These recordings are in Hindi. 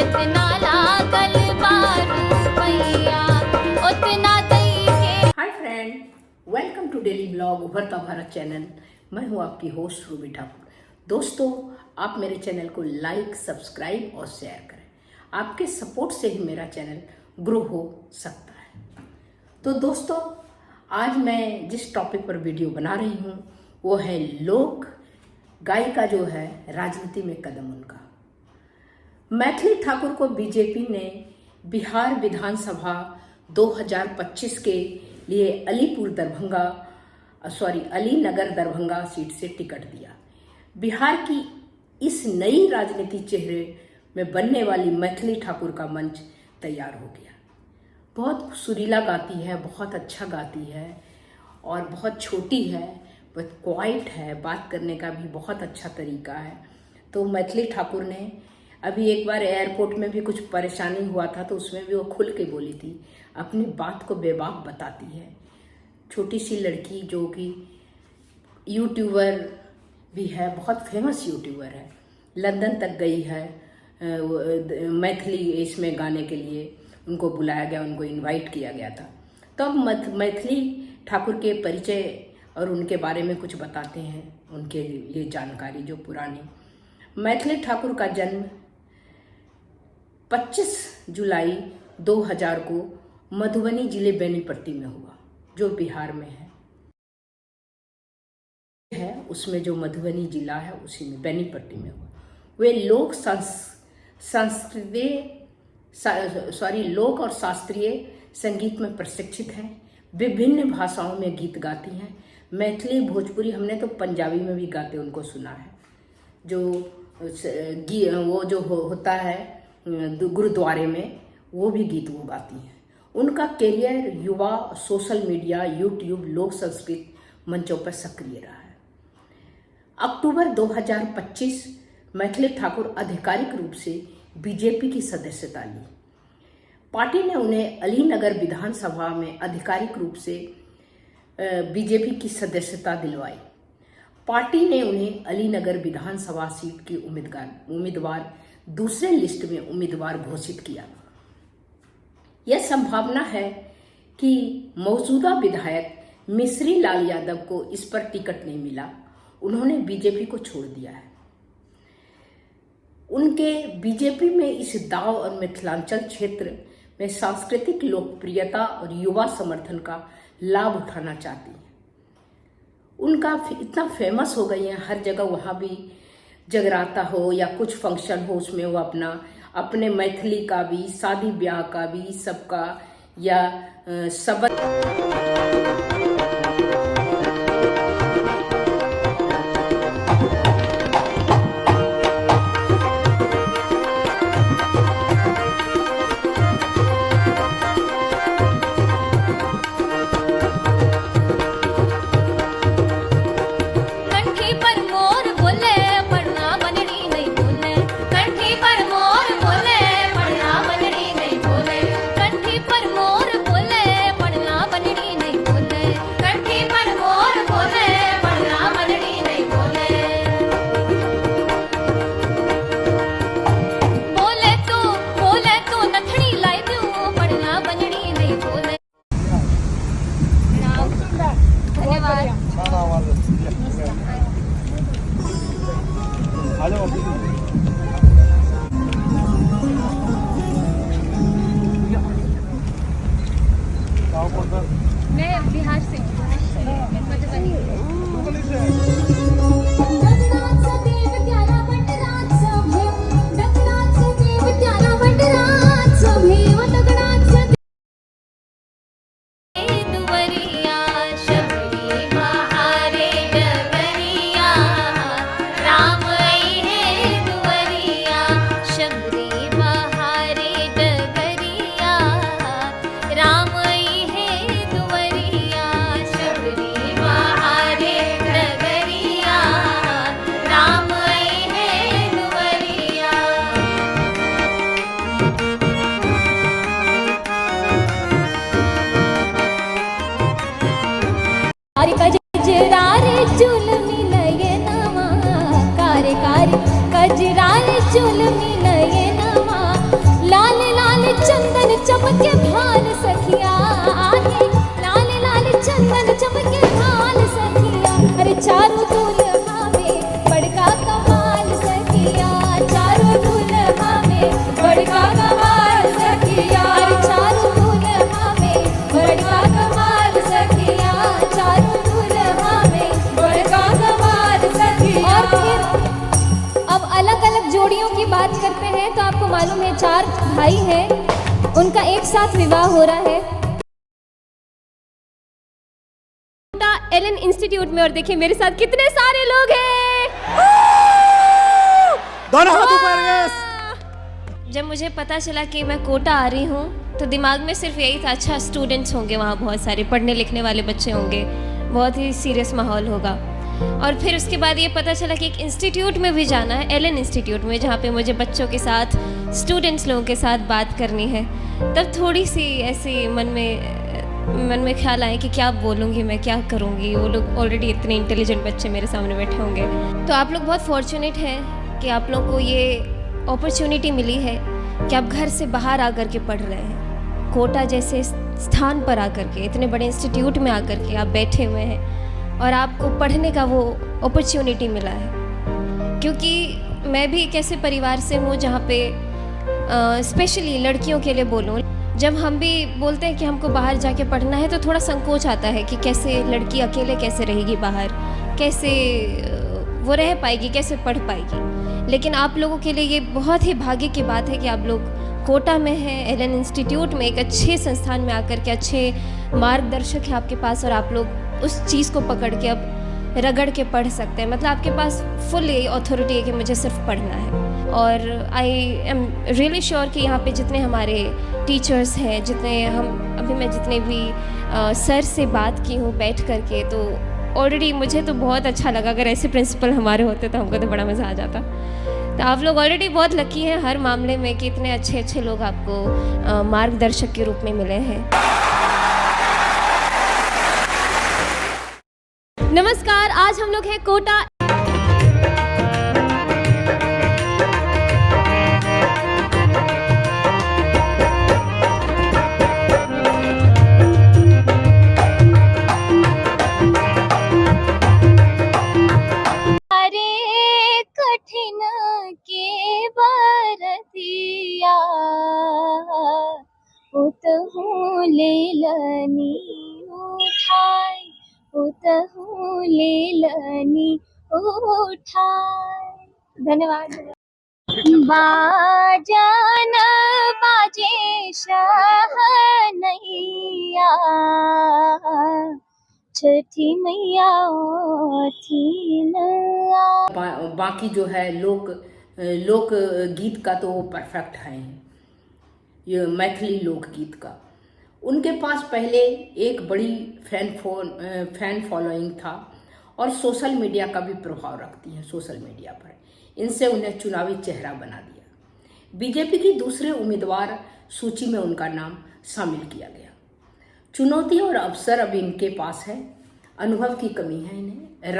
जितना लागल बारू पैया उतना दई के। Hi friend, welcome to daily blog Ubharta Bharat channel. मैं हूँ आपकी होस्ट रूबी ठाकुर। दोस्तों, आप मेरे चैनल को लाइक, सब्सक्राइब और शेयर करें। आपके सपोर्ट से ही मेरा चैनल ग्रो हो सकता है। तो दोस्तों, आज मैं जिस टॉपिक पर वीडियो बना रही हूँ वो है लोक गायिका जो है राजनीति में कदम उनका। मैथिली ठाकुर को बीजेपी ने बिहार विधानसभा 2025 के लिए अलीनगर दरभंगा सीट से टिकट दिया। बिहार की इस नई राजनीति चेहरे में बनने वाली मैथिली ठाकुर का मंच तैयार हो गया। बहुत सुरीला गाती है, बहुत अच्छा गाती है और बहुत छोटी है, बहुत क्वाइट है, बात करने का भी बहुत अच्छा तरीका है। तो मैथिली ठाकुर ने अभी एक बार एयरपोर्ट में भी कुछ परेशानी हुआ था तो उसमें भी वो खुल के बोली थी, अपनी बात को बेबाक बताती है। छोटी सी लड़की जो कि यूट्यूबर भी है, बहुत फेमस यूट्यूबर है, लंदन तक गई है मैथिली इसमें गाने के लिए। उनको बुलाया गया, उनको इनवाइट किया गया था। तो अब मैथिली ठाकुर के परिचय और उनके बारे में कुछ बताते हैं, उनके लिए जानकारी जो पुरानी। मैथिली ठाकुर का जन्म 25 जुलाई 2000 को मधुबनी जिले बेनीपट्टी में हुआ, जो बिहार में है। उसमें जो मधुबनी जिला है उसी में बेनीपट्टी में हुआ। वे लोक और शास्त्रीय संगीत में प्रशिक्षित हैं। विभिन्न भाषाओं में गीत गाती हैं। मैथिली, भोजपुरी, हमने तो पंजाबी में भी गाते उनको सुना है। वो जो होता है गुरुद्वारे में, वो भी गीत वो गाती हैं। उनका कैरियर युवा, सोशल मीडिया, यूट्यूब, लोक संस्कृत मंचों पर सक्रिय रहा है। अक्टूबर 2025 मैथिली ठाकुर आधिकारिक रूप से बीजेपी की सदस्यता ली। पार्टी ने उन्हें अलीनगर विधानसभा में आधिकारिक रूप से बीजेपी की सदस्यता दिलवाई। पार्टी ने उन्हें अलीनगर विधानसभा सीट की उम्मीदवार दूसरे लिस्ट में उम्मीदवार घोषित किया। यह संभावना है कि मौजूदा विधायक मिश्री लाल यादव को इस पर टिकट नहीं मिला, उन्होंने बीजेपी को छोड़ दिया है। उनके बीजेपी में इस दाव और मिथिलांचल क्षेत्र में सांस्कृतिक लोकप्रियता और युवा समर्थन का लाभ उठाना चाहती हैं। उनका इतना फेमस हो गई हैं, हर जगह वहाँ भी जगराता हो या कुछ फंक्शन हो, उसमें वो अपने मैथिली का भी, शादी ब्याह का भी, सबका या सबक चमके भाल सखिया आहे, लाल लाल चंदन चमके भाल सखिया, अरे चारों दुल्हा में बड़का कमाल सखिया, चारों दुल्हा में बड़का कमाल सखिया, अरे चारों दुल्हा में बड़का कमाल सखिया, चारों दुल्हा में बड़का कमाल सखिया। और फिर अब अलग अलग जोड़ियों की बात करते हैं तो आपको मालूम है 4 भाई हैं, उनका एक साथ विवाह हो रहा है एलन इंस्टीट्यूट में। और देखिए मेरे साथ कितने सारे लोग हैं। दोनों हाथ ऊपर यस। जब मुझे पता चला कि मैं कोटा आ रही हूँ तो दिमाग में सिर्फ यही था, अच्छा स्टूडेंट्स होंगे वहाँ, बहुत सारे पढ़ने लिखने वाले बच्चे होंगे, बहुत ही सीरियस माहौल होगा। और फिर उसके बाद ये पता चला कि एक इंस्टीट्यूट में भी जाना है, एलन इंस्टीट्यूट में, जहाँ पे मुझे बच्चों के साथ, स्टूडेंट्स लोगों के साथ बात करनी है। तब थोड़ी सी ऐसी मन में ख्याल आए कि क्या बोलूँगी मैं, क्या करूँगी, वो लोग ऑलरेडी इतने इंटेलिजेंट बच्चे मेरे सामने बैठे होंगे। तो आप लोग बहुत फॉर्चुनेट हैं कि आप लोग को ये अपॉर्चुनिटी मिली है कि आप घर से बाहर आकर के पढ़ रहे हैं, कोटा जैसे स्थान पर आकर के, इतने बड़े इंस्टीट्यूट में आकर के आप बैठे हुए हैं और आपको पढ़ने का वो अपॉर्चुनिटी मिला है। क्योंकि मैं भी एक ऐसे परिवार से हूँ जहाँ पे स्पेशली लड़कियों के लिए बोलूँ, जब हम भी बोलते हैं कि हमको बाहर जाके पढ़ना है तो थोड़ा संकोच आता है कि कैसे लड़की अकेले कैसे रहेगी बाहर, कैसे वो रह पाएगी, कैसे पढ़ पाएगी। लेकिन आप लोगों के लिए ये बहुत ही भाग्य की बात है कि आप लोग कोटा में हैं, एलन इंस्टीट्यूट में, एक अच्छे संस्थान में आकर के अच्छे मार्गदर्शक है आपके पास, और आप लोग उस चीज़ को पकड़ के अब रगड़ के पढ़ सकते हैं। मतलब आपके पास फुल ये अथॉरिटी है कि मुझे सिर्फ पढ़ना है। और आई एम रियली श्योर कि यहाँ पे जितने हमारे टीचर्स हैं, मैं जितने भी सर से बात की हूँ बैठ करके, तो ऑलरेडी मुझे तो बहुत अच्छा लगा। अगर ऐसे प्रिंसिपल हमारे होते तो हमको तो बड़ा मज़ा आ जाता। तो आप लोग ऑलरेडी बहुत लकी हैं हर मामले में कि इतने अच्छे अच्छे लोग आपको मार्गदर्शक के रूप में मिले हैं। नमस्कार, आज हम लोग हैं कोटा कठिन के बरतिया उतहु लेलनी उठाई, उतहु लेलनी उठाई। धन्यवाद। बाजन बाजे शहनैया, छठी मैया थी न। बाकी जो है लोक गीत का तो वो परफेक्ट है, ये मैथिली लोकगीत का। उनके पास पहले एक बड़ी फैन फॉलोइंग था और सोशल मीडिया का भी प्रभाव रखती हैं सोशल मीडिया पर। इनसे उन्हें चुनावी चेहरा बना दिया। बीजेपी की दूसरे उम्मीदवार सूची में उनका नाम शामिल किया गया। चुनौती और अवसर अब इनके पास है, अनुभव की कमी है इन्हें।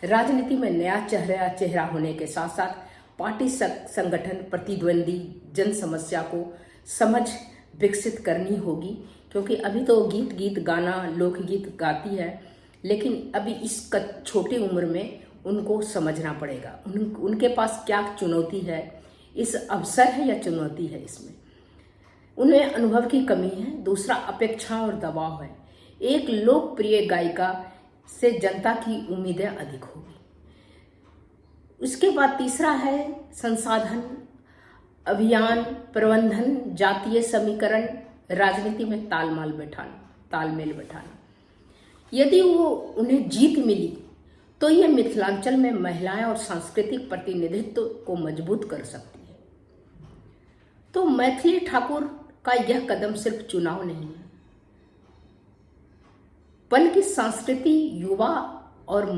राजनीति में नया चेहरा होने के साथ साथ पार्टी संगठन, प्रतिद्वंदी, जन समस्या को समझ विकसित करनी होगी। क्योंकि अभी तो गीत गाना, लोकगीत गाती है, लेकिन अभी इस छोटी उम्र में उनको समझना पड़ेगा उनके पास क्या चुनौती है, इस अवसर है या चुनौती है। इसमें उन्हें अनुभव की कमी है। दूसरा अपेक्षा और दबाव है। एक लोकप्रिय गायिका से जनता की उम्मीदें अधिक होगी। उसके बाद तीसरा है संसाधन, अभियान, प्रबंधन, जातीय समीकरण, राजनीति में तालमेल बैठाना। यदि उन्हें जीत मिली तो ये मिथिलांचल में महिलाएं और सांस्कृतिक प्रतिनिधित्व को मजबूत कर सकती है। तो मैथिली ठाकुर का यह कदम सिर्फ चुनाव नहीं है, बल्कि संस्कृति, युवा और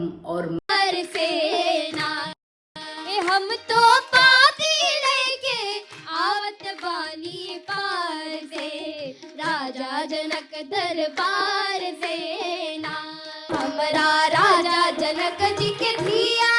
हम तो पाती लेके आवत बानी पार से, राजा जनक दरबार से ना। हमरा राजा जनक जी के धिया